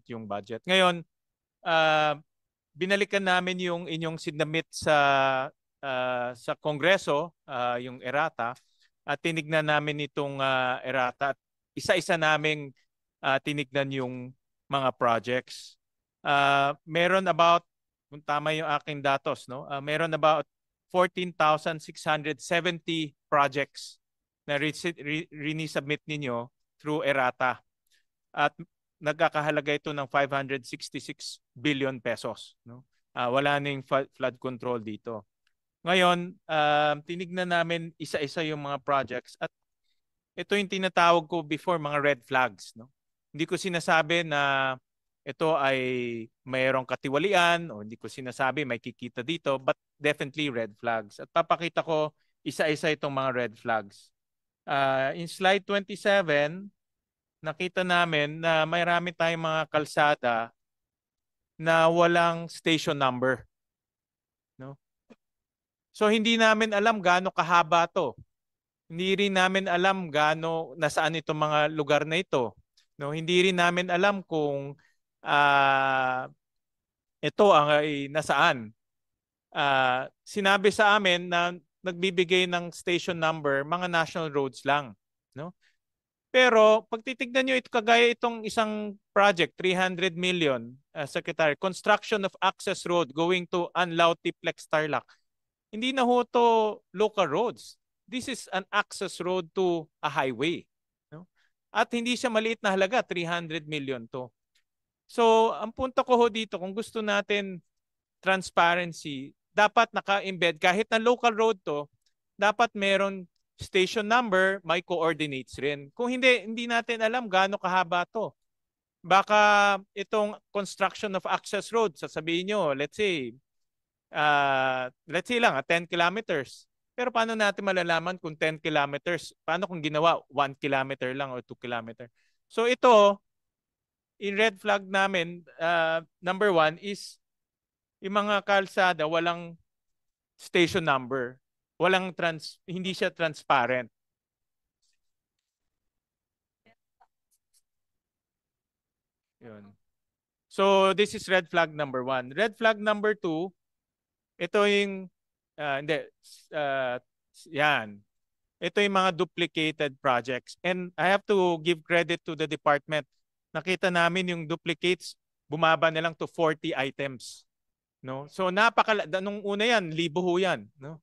yung budget. Ngayon, binalikan namin yung inyong sinamit sa Kongreso, yung errata, at tinignan namin itong errata at isa-isa naming tinignan yung mga projects. Meron about, kung tama yung aking datos, no? Meron about 14,670 projects na re-submit ninyo through errata. At nagkakahalaga ito ng 566 billion pesos. No? Wala na yung flood control dito. Ngayon, tinignan namin isa-isa yung mga projects at ito yung tinatawag ko before mga red flags. No? Hindi ko sinasabi na ito ay mayroong katiwalian o hindi ko sinasabi may kikita dito, but definitely red flags. At papakita ko isa-isa itong mga red flags. In slide 27, nakita namin na marami tayong mga kalsada na walang station number. No? So hindi namin alam gaano kahaba to. Hindi rin namin alam gaano nasaan itong mga lugar na ito. No? Hindi rin namin alam kung ito ang nasaan. Sinabi sa amin na nagbibigay ng station number mga national roads lang. No? Pero pag titignan nyo ito, kagaya itong isang project, 300 million, Secretary, construction of access road going to Anlau, Tiplex, Tarlac. Hindi na ho to local roads. This is an access road to a highway. No? At hindi siya maliit na halaga, 300 million to. So, ang punto ko ho dito, kung gusto natin transparency, dapat naka-embed, kahit na local road to, dapat meron station number, may coordinates rin. Kung hindi natin alam gaano kahaba to. Baka itong construction of access road, sasabihin nyo, let's say lang, 10 kilometers. Pero paano natin malalaman kung 10 kilometers? Paano kung ginawa 1 kilometer lang o 2 kilometer? So ito, in red flag namin, number 1 is yung mga kalsada, walang station number. Hindi siya transparent. Yun. So this is red flag number 1. Red flag number 2, ito yung yan. Ito yung mga duplicated projects. And I have to give credit to the department. Nakita namin yung duplicates, bumaba na lang to 40 items. No? So nung una yan, libo ho yan. No?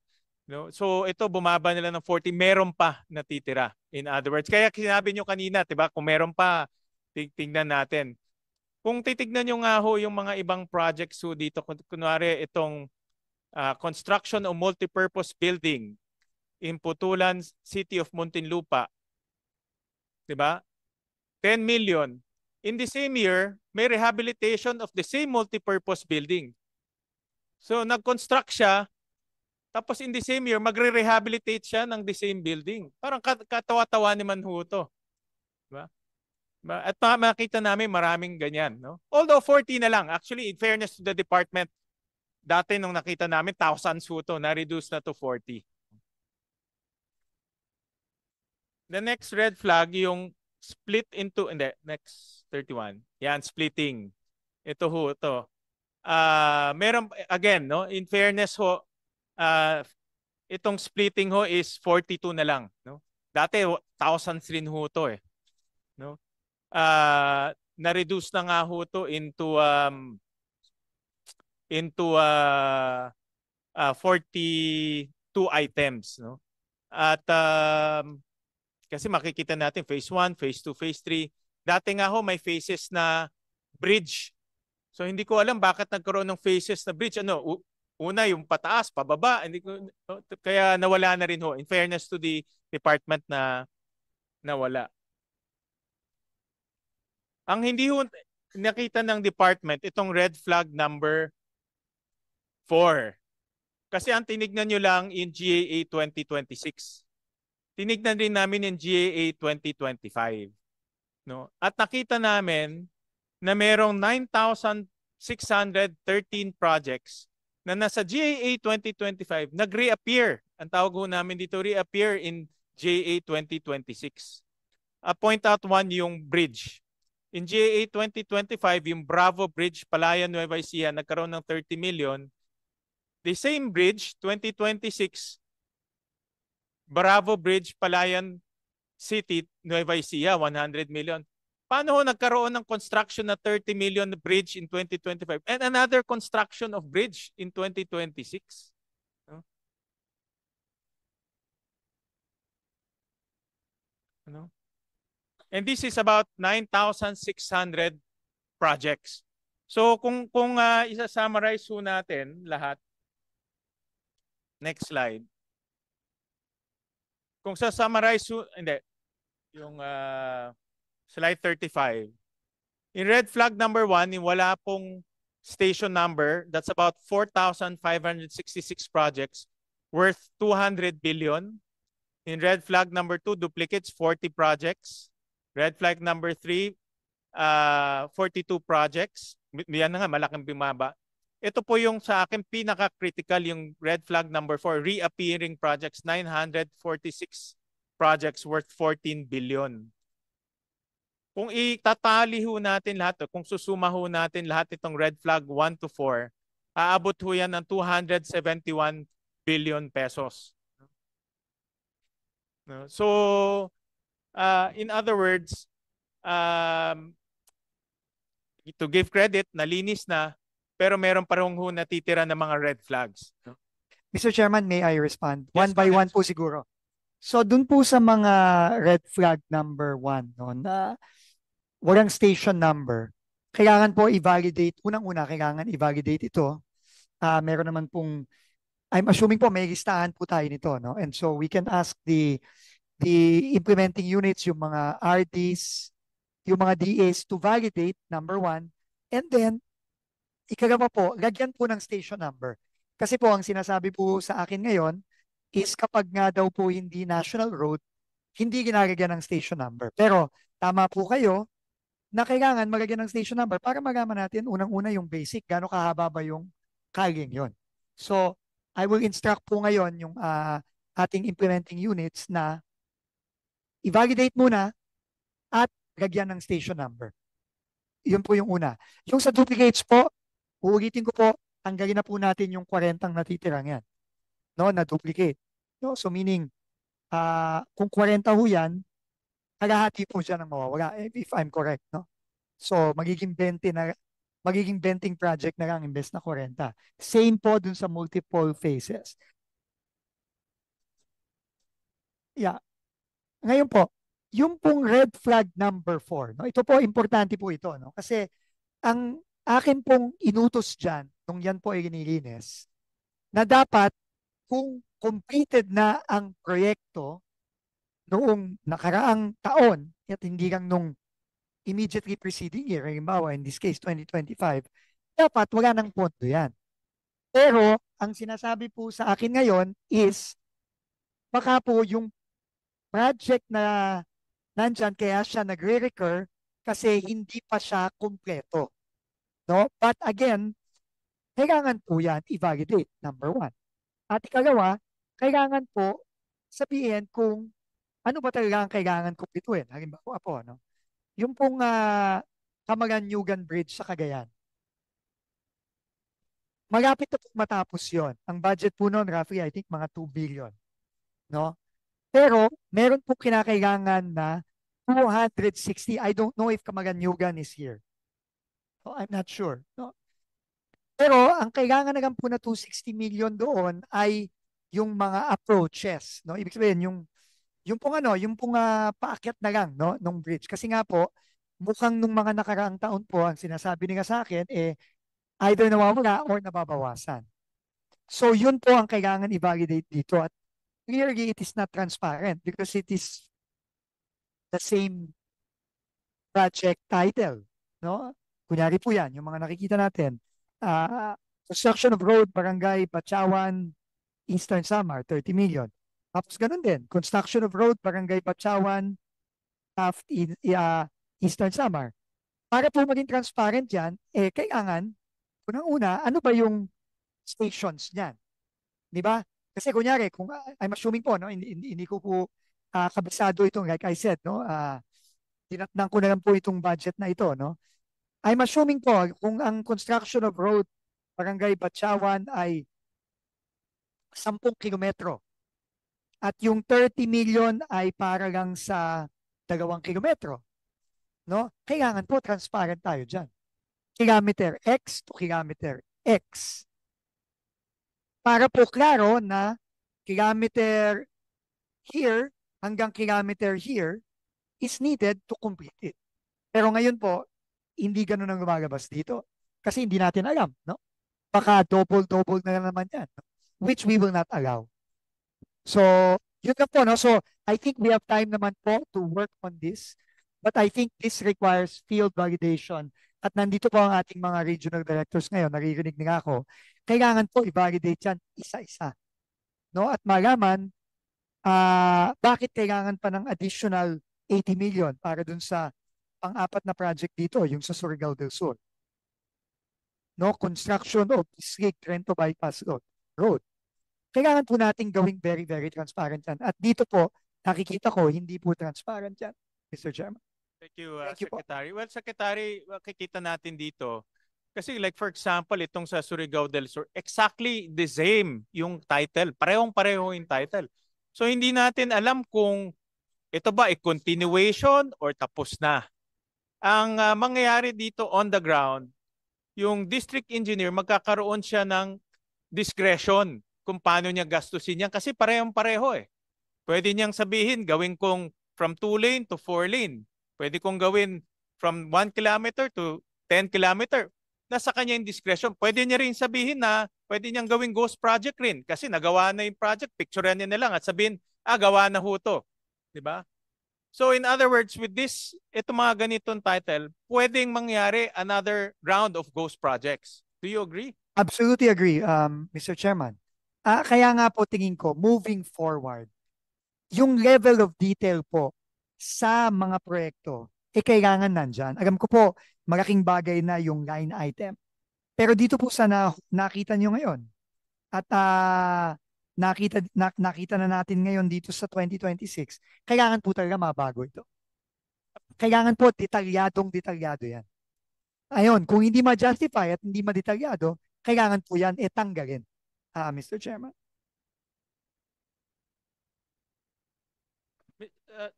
No? So ito bumaba nila ng 40, meron pa natitira. In other words, kaya sinabi nyo kanina, 'di ba? Kung meron pa, tingnan natin. Kung titignan nyo nga ho yung mga ibang projects ho dito, kunwari itong construction of multipurpose building in Putulan, City of Muntinlupa, 'di ba? 10 million. In the same year, may rehabilitation of the same multipurpose building. So nag-construct siya, tapos in the same year, magre-rehabilitate siya ng the same building. Parang katawa-tawa naman ho ito. Diba? At makita namin maraming ganyan. No? Although 40 na lang. Actually, in fairness to the department, dati nung nakita namin, thousands ho ito, na-reduce na to 40. The next red flag, yung split into, next 31. Yan, splitting. Ito ho, ito. Meron, again, no? In fairness ho, itong splitting ho is 42 na lang. No? Dati, thousands rin ho ito eh. No? Na-reduce na nga ho ito into 42 items. No? At kasi makikita natin phase 1, phase 2, phase 3. Dati nga ho may phases na bridge. So hindi ko alam bakit nagkaroon ng phases na bridge. Una yung pataas, pababa. Kaya nawala na rin ho. In fairness to the department na nawala. Ang hindi ho nakita ng department, itong red flag number 4. Kasi ang tinignan nyo lang in GAA 2026. Tinignan rin namin in GAA 2025. No? At nakita namin na merong 9,613 projects na nasa GAA 2025 nag-reappear. Ang tawag ho namin dito, reappear in GAA 2026. Point out 1 yung bridge. In GAA 2025, yung Bravo Bridge, Palayan, Nueva Ecija, nagkaroon ng 30 million. The same bridge, 2026, Bravo Bridge, Palayan City, Nueva Ecija, 100 million. Paano ho nagkaroon ng construction na 30 million bridge in 2025 and another construction of bridge in 2026? No? Ano? And this is about 9,600 projects. So kung isa-summarize ho natin lahat, next slide. Kung sa-summarize ho, hindi, yung slide 35. In red flag number 1, yung wala pong station number, that's about 4,566 projects worth 200 billion. In red flag number 2, duplicates 40 projects. Red flag number 3, 42 projects. Yan na nga, malaking bumaba. Ito po yung sa akin pinaka-critical, yung red flag number 4, reappearing projects, 946 projects worth 14 billion. Kung itatali ho natin lahat, kung susuma ho natin lahat itong red flag 1 to 4, aabot ho yan ng 271 billion pesos. So, in other words, to give credit, nalinis na, pero meron pa rin ho natitira ng mga red flags. Mr. Chairman, may I respond? Yes, One by one po siguro. So, dun po sa mga red flag number 1, no, na walang station number, kailangan po i-validate. Unang-una, kailangan i-validate ito. Meron naman pong, I'm assuming po may listahan po tayo nito, no? And so we can ask the implementing units, yung mga RDs, yung mga DAs to validate, number 1. And then, ikalawa po, lagyan po ng station number. Kasi po, ang sinasabi po sa akin ngayon is kapag nga daw po hindi national road, hindi ginalagyan ng station number. Pero, tama po kayo, na kailangan malagyan ng station number para malaman natin unang-una yung basic, gaano kahaba ba yung kaling yon. So, I will instruct po ngayon yung ating implementing units na i-validate muna at lagyan ng station number. Yun po yung una. Yung sa duplicates po, uulitin ko po, tanggalin na po natin yung 40 natitirang yan, no, na duplicate. No? So meaning, kung 40 ho yan, kalahati po siya ng mawawala, if I'm correct. No? So magiging 20 project na lang imbes na 40. Same po dun sa multiple phases. Yeah. Ngayon po, yung pong red flag number 4, no? Ito po, importante po ito, no? Kasi ang akin pong inutos dyan, nung yan po ay nilinis, na dapat kung completed na ang proyekto noong nakaraang taon at hindi lang nung immediately preceding year, halimbawa in this case 2025, dapat wala nang pondo yan. Pero ang sinasabi po sa akin ngayon is baka po yung project na nandyan kaya siya nagre-recur kasi hindi pa siya kumpleto. No? But again, kailangan po yan i-validate, number 1. At ikalawa, kailangan po sabihin kung ano ba talaga ang kailangan kumpletuhin. Halimbawa po, no? Yung pong Camaranyugan Bridge sa Cagayan. Malapit na po matapos yon. Ang budget po noon, roughly, I think, mga 2 billion. No? Pero, meron po kinakailangan na 260. I don't know if Camaranyugan is here. So, I'm not sure. No? Pero, ang kailangan na lang po na 260 million doon ay yung mga approaches. No? Ibig sabihin, yung pong paakyat na lang, no, nung bridge. Kasi nga po, mukhang nung mga nakaraang taon po, ang sinasabi nila sa akin, either nawawala or nababawasan. So yun po ang kailangan i-validate dito. At clearly, it is not transparent because it is the same project title. No? Kunyari po yan, yung mga nakikita natin. Construction of road, Barangay Bachawan, Eastern Samar, 30 million. Tapos ganun din, construction of road, Barangay Bachawan, Eastern Samar. Para po maging transparent yan, kailangan, unang-una, ano ba yung stations niyan? Di ba? Kasi kunyari, kung I'm assuming po, no, hindi ko po kabisado itong, like I said, no, Tinatnan ko na lang po itong budget na ito, no? I'm assuming po, kung ang construction of road, Barangay Batchawan ay 10 kilometro at yung 30 million ay para lang sa 2 kilometro, no? Kailangan po transparent tayo dyan. Kilometer X to kilometer X. Para po klaro na kilometer here hanggang kilometer here is needed to complete it. Pero ngayon po, hindi ganun ang lumalabas dito. Kasi hindi natin alam, no? Baka double-double na naman yan, no? Which we will not allow. So, yun lang po, no? So, I think we have time naman po to work on this. But I think this requires field validation. At nandito po ang ating mga regional directors ngayon, naririnig nila ako. Kailangan po i-validate yan isa-isa. No? At malaman, bakit kailangan pa ng additional 80 million para dun sa pang-apat na project dito, yung sa Surigao del Sur. No, construction of District Trento Bypass Road. Kailangan po natin gawing very, very transparent yan. At dito po, nakikita ko, hindi po transparent yan, Mr. Chairman. Thank you, Thank you po. Secretary. Well, Secretary, makikita natin dito. Kasi like for example, itong sa Surigao del Sur, exactly the same yung title. Parehong-pareho yung title. So hindi natin alam kung ito ba ay continuation or tapos na. Ang mangyayari dito on the ground, yung district engineer, magkakaroon siya ng discretion kung paano niya gastusin yan kasi parehong-pareho eh. Pwede niyang sabihin, gawin kong from 2 lane to 4 lane. Pwede kong gawin from 1 kilometer to 10 kilometer. Nasa kanya yung discretion. Pwede niya rin sabihin na pwede niyang gawing ghost project rin kasi nagawa na yung project, picturean niya na lang at sabihin, gawa na ho to. Diba? So in other words, with this, ito mga ganitong title, pwedeng mangyari another round of ghost projects. Do you agree? Absolutely agree, Mr. Chairman. Kaya nga po tingin ko, moving forward, yung level of detail po sa mga proyekto, kailangan nandyan. Alam ko po, malaking bagay na yung line item. Pero dito po sa nakita nyo ngayon, at nakita na natin ngayon dito sa 2026, kailangan po talaga mabago ito. Kailangan po detalyado yan. Ayun, kung hindi ma-justify at hindi ma-detalyado, kailangan po yan tanggalin, Mr. Chairman.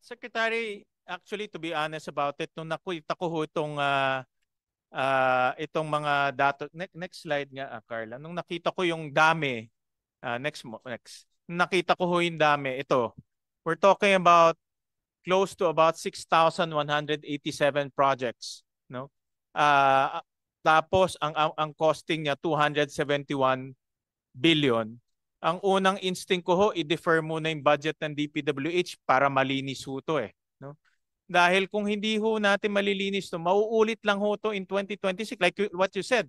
Secretary, actually to be honest about it, nung nakita ko ho itong mga data, next slide nga Carla, nung nakita ko yung dami, next. Nung nakita ko ho yung dami, ito, we're talking about close to about 6,187 projects, no? Tapos ang costing niya 271 billion. Ang unang instinct ko ho, i-defer muna yung budget ng DPWH para malinis ho to eh. No? Dahil kung hindi ho natin malilinis to, mauulit lang ho to in 2026. Like what you said,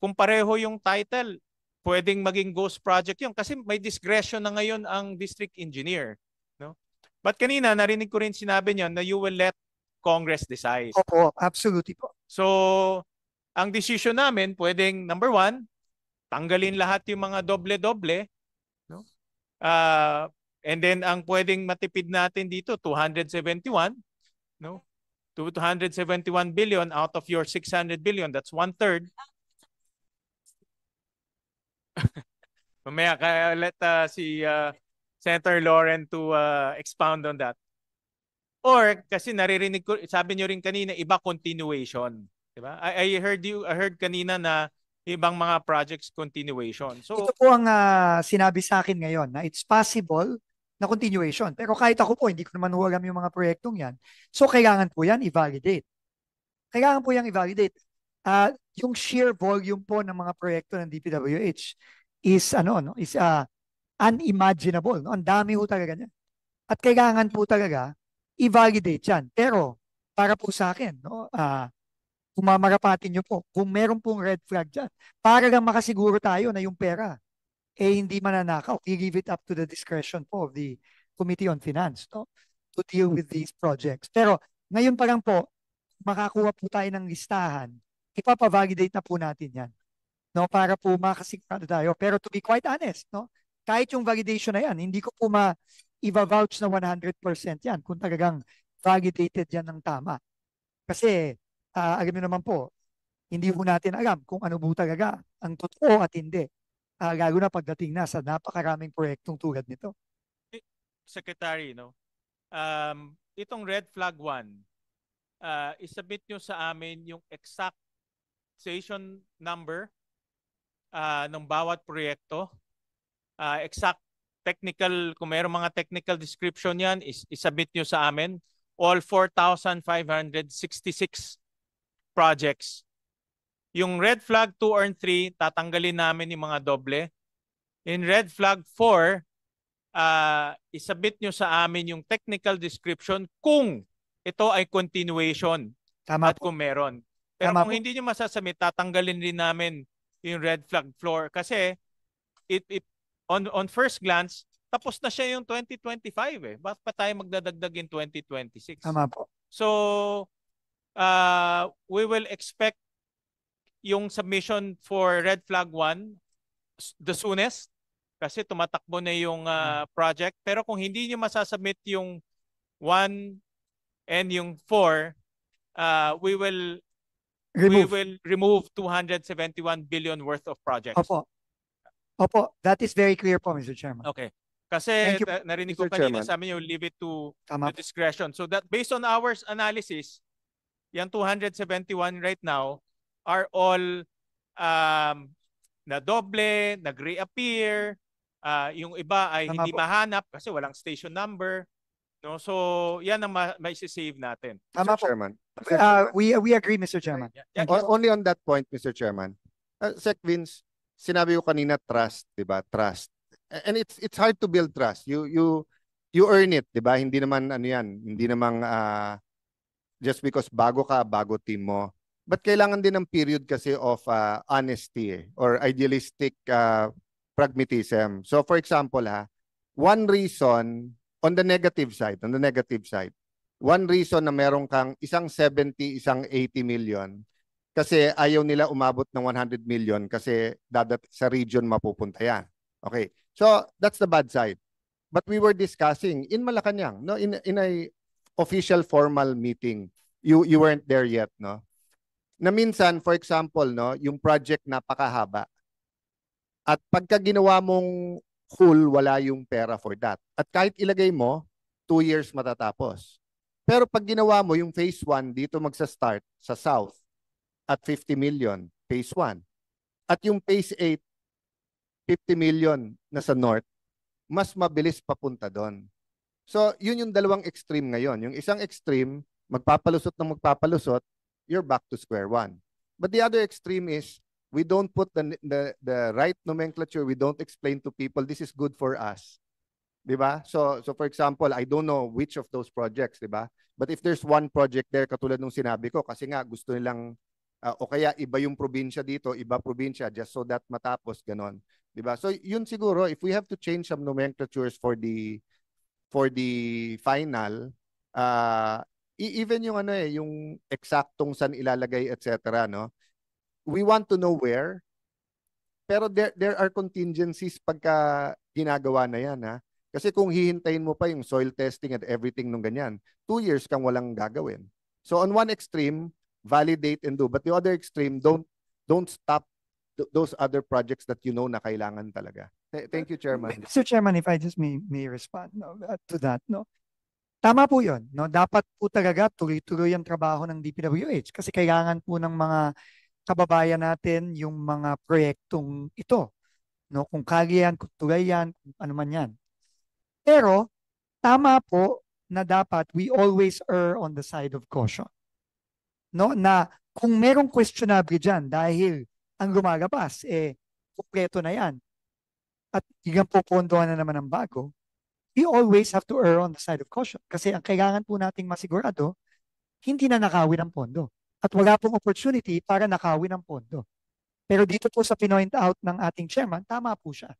kung pareho yung title, pwedeng maging ghost project yun kasi may discretion na ngayon ang district engineer. No? But kanina, narinig ko rin sinabi niyo na you will let Congress decide. Opo, absolutely po. So, ang decision namin, pwedeng number 1, tanggalin lahat yung mga doble-doble. No? And then, ang pwedeng matipid natin dito, 271. No? 271 billion out of your 600 billion. That's 1/3. Mamaya, let si Senator Lauren to expound on that. Or, kasi naririnig ko, sabi nyo rin kanina, iba continuation. Diba? I heard kanina na ibang mga projects continuation. So, ito po ang sinabi sa akin ngayon na it's possible na continuation. Pero kahit ako po, hindi ko naman alam yung mga proyektong yan. So, kailangan po yan i-validate. Kailangan po yan i-validate. Yung sheer volume po ng mga proyekto ng DPWH is unimaginable. No? Ang dami po talaga niya. At kailangan po talaga i-validate yan. Pero, para po sa akin, no, kung mamarapatin nyo po, kung meron pong red flag dyan, para lang makasiguro tayo na yung pera, hindi mananakaw. We leave it up to the discretion po of the Committee on Finance, no, to deal with these projects. Pero ngayon pa lang po, makakuha po tayo ng listahan, ipapavalidate na po natin yan, no, para po makasigurado tayo. Pero to be quite honest, no, kahit yung validation na yan, hindi ko po i-vouch na 100% yan kung talagang validated yan ng tama. Kasi, alam niyo naman po, hindi po natin alam kung ano po talaga ang totoo at hindi. Lalo na pagdating na sa napakaraming proyektong tulad nito. Secretary, no? Itong red flag 1, isubmit nyo sa amin yung exact station number ng bawat proyekto. Exact technical, kung mayroong mga technical description yan, isubmit nyo sa amin. All 4,566 projects. Yung red flag 2 or 3, tatanggalin namin yung mga doble. In red flag 4, isubmit nyo sa amin yung technical description kung ito ay continuation. Tama at po. kung meron. Pero Tama kung po. hindi nyo masasubmit, tatanggalin din namin yung red flag floor kasi on first glance, tapos na siya yung 2025 eh. Bakit pa tayo magdadagdag in 2026? Tama po. So, we will expect yung submission for red flag 1 the soonest kasi tumatakbo na yung project. Pero kung hindi nyo masasubmit yung 1 and yung 4, we will remove 271 billion worth of projects. Opo. Opo, that is very clear po, Mr. Chairman. Okay. Kasi Thank you, narinig Mr. ko kanina, Chairman. sabi niyo leave it to Tama the po. discretion. So that based on our analysis, yung 271 right now are all na doble, nag-reappear, yung iba ay Tama hindi po. mahanap kasi walang station number. No? So yan ang mai-save natin. Tama Mr. po. Chairman. Mr. Chairman. We agree, Mr. Chairman. Yeah. Only on that point, Mr. Chairman. Sec Vince, sinabi ko kanina trust, 'di ba? Trust. And it's hard to build trust. You earn it, 'di ba? Hindi naman ano 'yan, hindi naman just because bago ka, bago team mo. But kailangan din ng period kasi of honesty or idealistic pragmatism. So for example, one reason on the negative side, one reason na meron kang isang 70, isang 80 million kasi ayaw nila umabot ng 100 million kasi sa region mapupunta yan. Okay. So that's the bad side. But we were discussing in Malacanang, no, in a official formal meeting. You weren't there yet, no? Na minsan, for example, no, yung project napakahaba. At pagka ginawa mong full, wala yung pera for that. At kahit ilagay mo, 2 years matatapos. Pero pag ginawa mo yung phase 1 dito magsa-start sa south at 50 million, phase 1. At yung phase 8, 50 million na sa north, mas mabilis papunta doon. So, yun yung dalawang extreme ngayon. Yung isang extreme, magpapalusot ng magpapalusot, you're back to square one. But the other extreme is, we don't put the right nomenclature, we don't explain to people, this is good for us. Diba? So for example, I don't know which of those projects, diba? But if there's one project there, katulad nung sinabi ko, kasi nga gusto nilang, o kaya iba yung probinsya dito, iba probinsya, just so that matapos, ganon. Diba? So yun siguro, if we have to change some nomenclatures for the final, even yung ano yung eksaktong saan ilalagay, etc., no? We want to know where, pero there are contingencies pagka ginagawa na yan, ha? Kasi kung hihintayin mo pa yung soil testing at everything nung ganyan, 2 years kang walang gagawin. So on one extreme, validate and do. But the other extreme, don't stop those other projects that you know na kailangan talaga. Thank you, Chairman. Mr. Chairman, if I just may respond to that, no? Tama po yun, no? Dapat po talaga tuloy-tuloy ang trabaho ng DPWH kasi kailangan po ng mga kababayan natin yung mga proyektong ito, no? Kung kaya yan, kung tulay yan, kung ano man yan. Pero, tama po na dapat we always err on the side of caution. No? Na kung merong questionable dyan dahil ang lumalabas, kumpleto na yan at biglang pupondohan na naman ng bago, we always have to err on the side of caution. Kasi ang kailangan po nating masigurado, hindi na nakawin ang pondo. At wala pong opportunity para nakawin ang pondo. Pero dito po sa pinoint out ng ating chairman, tama po siya.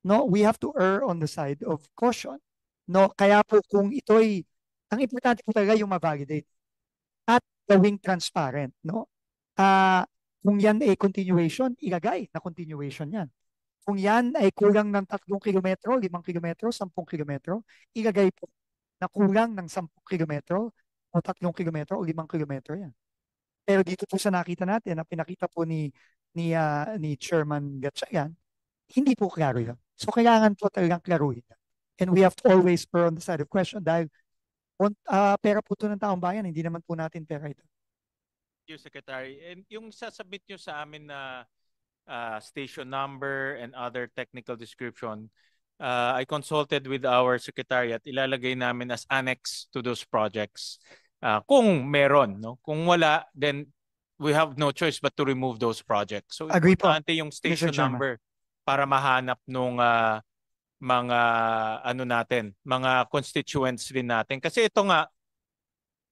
No, we have to err on the side of caution. No, kaya po kung ito'y, ang importante po talaga yung ma-validate at gawing transparent, no? Kung yan ay continuation, ilagay na continuation yan. Kung yan ay kulang ng 3 kilometro, 5 kilometro, 10 kilometro, ilagay po na kulang ng 10 kilometro o 3 kilometro o 5 kilometro yan. Pero dito po sa nakita natin, na pinakita po ni Chairman Gatchalian, hindi po klaro yan. So kailangan po talagang klaruhin yan. And we have to always err on the side of question dahil pera po ito ng taong bayan, hindi naman po natin pera ito. Thank you, Secretary. And yung sasabit nyo sa amin na station number and other technical description, I consulted with our secretariat. Ilalagay namin as annex to those projects. Kung meron, no? Kung wala, then we have no choice but to remove those projects. So Agree po, importante yung station Mr. Chairman. number para mahanap nung mga ano natin, mga constituents rin natin. Kasi ito nga,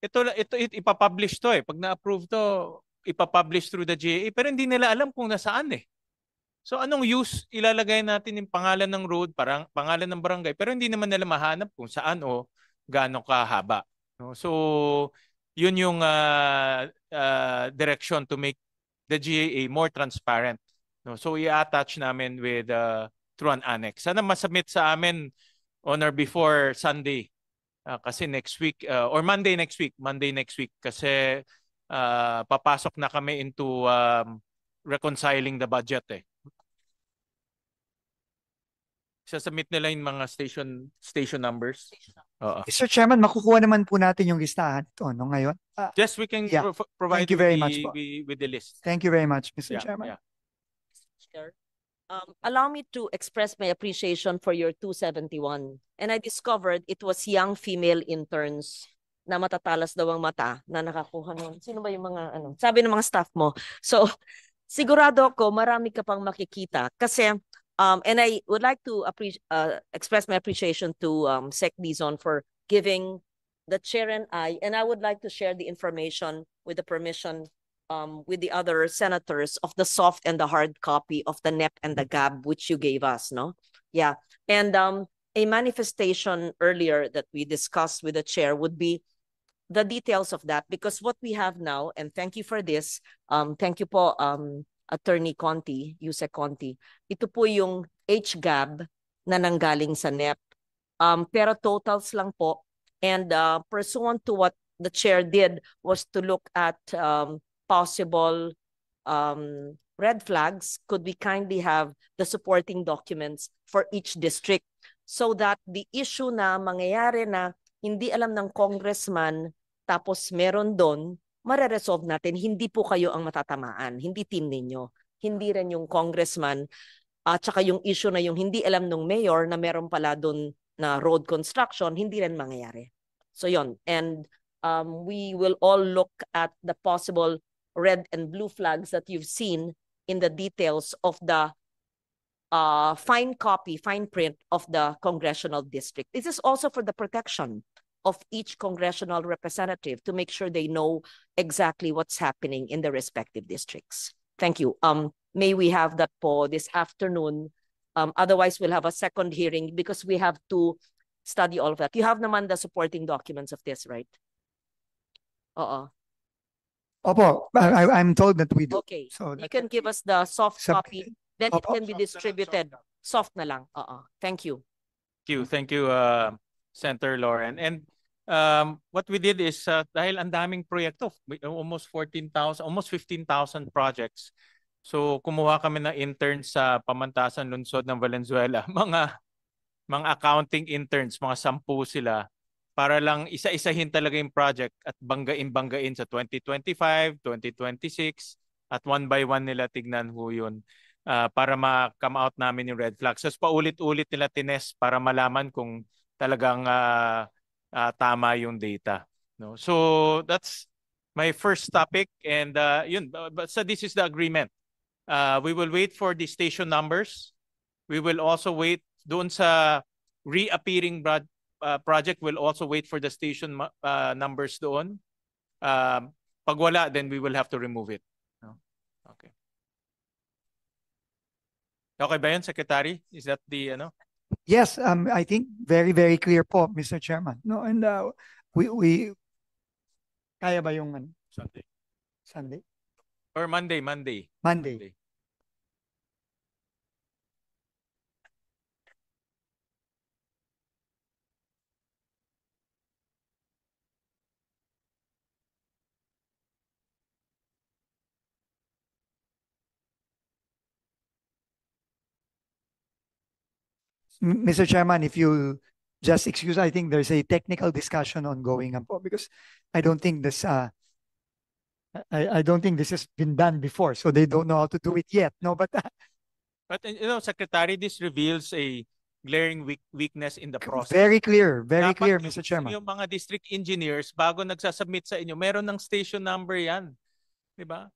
ito ipapublish to eh. Pag na-approve to, ipapublish through the GAA, pero hindi nila alam kung nasaan eh. So anong use ilalagay natin yung pangalan ng road, parang pangalan ng barangay, pero hindi naman nila mahanap kung saan o gaano kahaba. No? So yun yung direction to make the GAA more transparent. No? So i-attach namin with through an annex. Sana masubmit sa amin on or before Sunday. Kasi next week or Monday next week kasi papasok na kami into reconciling the budget eh. Sasubmit nila yung mga station numbers. Oo. Mr. Chairman, makukuha naman po natin yung listahan ito no, ngayon. Yes, we can Yeah. provide Thank you very much po. with the list. Thank you very much, Mr. Yeah, Chairman. yeah. Chair. Allow me to express my appreciation for your 271. And I discovered it was young female interns na matatalas daw ang mata na nakakuha nun. Sino ba yung mga ano? Sabi ng mga staff mo. So, sigurado ako marami ka pang makikita kasi and I would like to express my appreciation to Sec Dizon for giving the chair and I would like to share the information with the permission with the other senators of the soft and the hard copy of the NEP and the GAB, which you gave us, no? Yeah. And a manifestation earlier that we discussed with the chair would be the details of that, because what we have now, and thank you for this, thank you po, Attorney Conti, Yusek Conti, ito po yung HGAB na nanggaling sa NEP. Pero totals lang po. And pursuant to what the chair did was to look at possible red flags. Could we kindly have the supporting documents for each district so that the issue na mangyayari na hindi alam ng congressman tapos meron doon, mareresolve natin, hindi po kayo ang matatamaan, hindi team ninyo, hindi rin yung congressman, at saka yung issue na yung hindi alam ng mayor na meron pala doon na road construction, hindi rin mangyayari. So yon, and we will all look at the possible red and blue flags that you've seen in the details of the fine print of the congressional district. This is also for the protection of each congressional representative to make sure they know exactly what's happening in the respective districts. Thank you. May we have that po this afternoon. Otherwise, we'll have a second hearing because we have to study all of that. You have naman the supporting documents of this, right? Oo. Opo, I'm told that we do. Okay. So You can give us the soft copy. Then it Opo. can be distributed. Soft na lang. Thank you. Thank you, Senator Lauren. And what we did is dahil ang daming proyekto, almost 14,000, almost 15,000 projects. So kumuha kami ng interns sa Pamantasan Lungsod ng Valenzuela, mga accounting interns, mga 10 sila, para lang isa-isahin talaga yung project at banggain sa 2025, 2026, at one by one nila tignan ho yun para ma-come out namin yung red flags. So paulit-ulit nila tinest para malaman kung talagang tama yung data. No? So that's my first topic, and yun. So this is the agreement. We will wait for the station numbers. We will also wait doon sa reappearing project. We'll also wait for the station numbers doon. Pag wala, then we will have to remove it. No? Okay. Okay ba yun, Secretary? Is that the ano? Yes, I think very, very clear po, Mr. Chairman. No, and we kaya ba yung Sunday. Sunday? Or Monday. Monday. Mr. Chairman, if you just excuse, I think there's a technical discussion ongoing po because I don't think this I don't think this has been done before, so they don't know how to do it yet. No, but But Secretary, this reveals a glaring weakness in the process. very clear, Dapat Mr. Chairman. Yung mga district engineers, bago nagsasubmit sa inyo, meron ng station number yan. Di ba?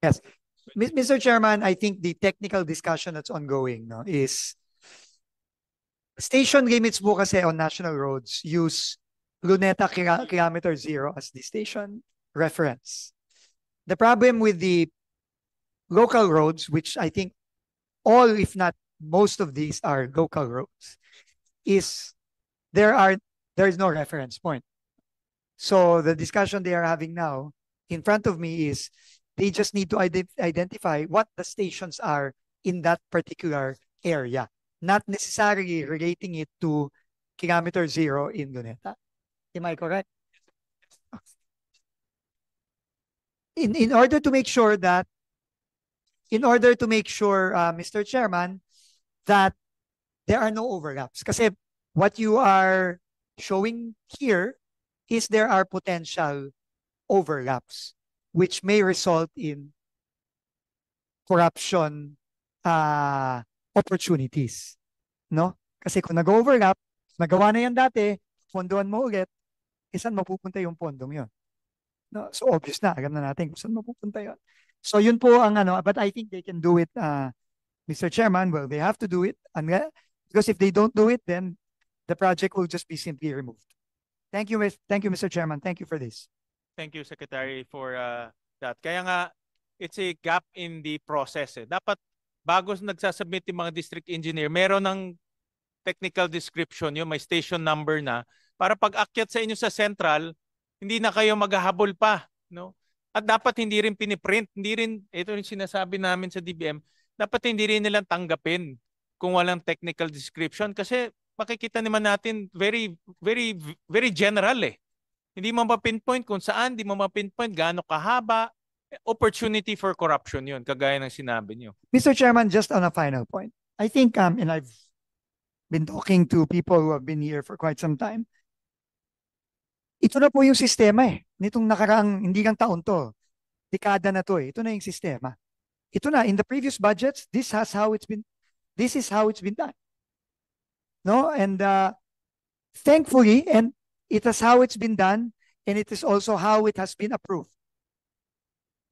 Yes. Mr. Chairman, I think the technical discussion that's ongoing is station limits po kasi on national roads use Luneta kilometer 0 as the station reference. The problem with the local roads, which I think all, if not most of these are local roads, is there is no reference point. So the discussion they are having now in front of me is they just need to identify what the stations are in that particular area, not necessarily relating it to kilometer 0 in Luneta. Am I correct? In order to make sure, Mr. Chairman, that there are no overlaps. Kasi what you are showing here is there are potential overlaps which may result in corruption opportunities. No? Kasi kung nag-overlap, nagawa na yan dati, pondohan mo ulit, saan mapupunta yung pondong yun? No? So obvious na, alam na natin kung saan mapupunta yun. So yun po ang but I think they can do it, Mr. Chairman. Well, they have to do it, because if they don't do it, then the project will just be simply removed. Thank you, Mr. Chairman. Thank you for this. Thank you, Secretary, for that. Kaya nga, it's a gap in the process. Dapat, bago nagsasubmit yung mga district engineer, meron ng technical description yun, may station number na, para pag akyat sa inyo sa central, hindi na kayo maghahabol pa. No? At dapat hindi rin piniprint, ito yung sinasabi namin sa DBM, dapat hindi rin nilang tanggapin kung walang technical description. Kasi makikita naman natin very, very, very general eh. Hindi mo mapinpoint kung saan, hindi mo mapinpoint gaano kahaba. Opportunity for corruption yun, kagaya ng sinabi niyo. Mr. Chairman, just on a final point, I think, and I've been talking to people who have been here for quite some time, ito na po yung sistema eh. Nitong nakaraang, hindi lang taon to, dekada na to eh. Ito na yung sistema. Ito na, in the previous budgets, this is how it's been done. No? And thankfully, and it is how it's been done, and it is also how it has been approved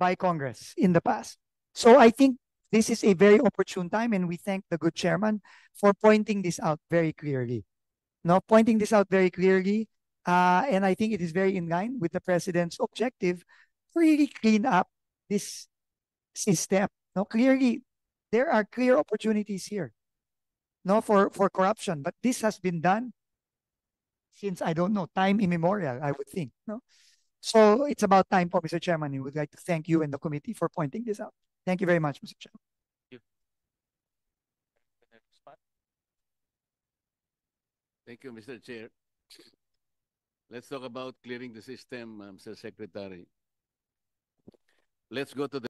by Congress in the past. So I think this is a very opportune time, and we thank the good chairman for pointing this out very clearly. No, pointing this out very clearly, and I think it is very in line with the president's objective to really clean up this system. No, clearly, there are clear opportunities here, no, for corruption, but this has been done since, I don't know, time immemorial, I would think. No? So it's about time po, Mr. Chairman. We would like to thank you and the committee for pointing this out. Thank you very much, Mr. Chairman. Thank you, Mr. Chair. Let's talk about clearing the system, Mr. Secretary. Let's go to the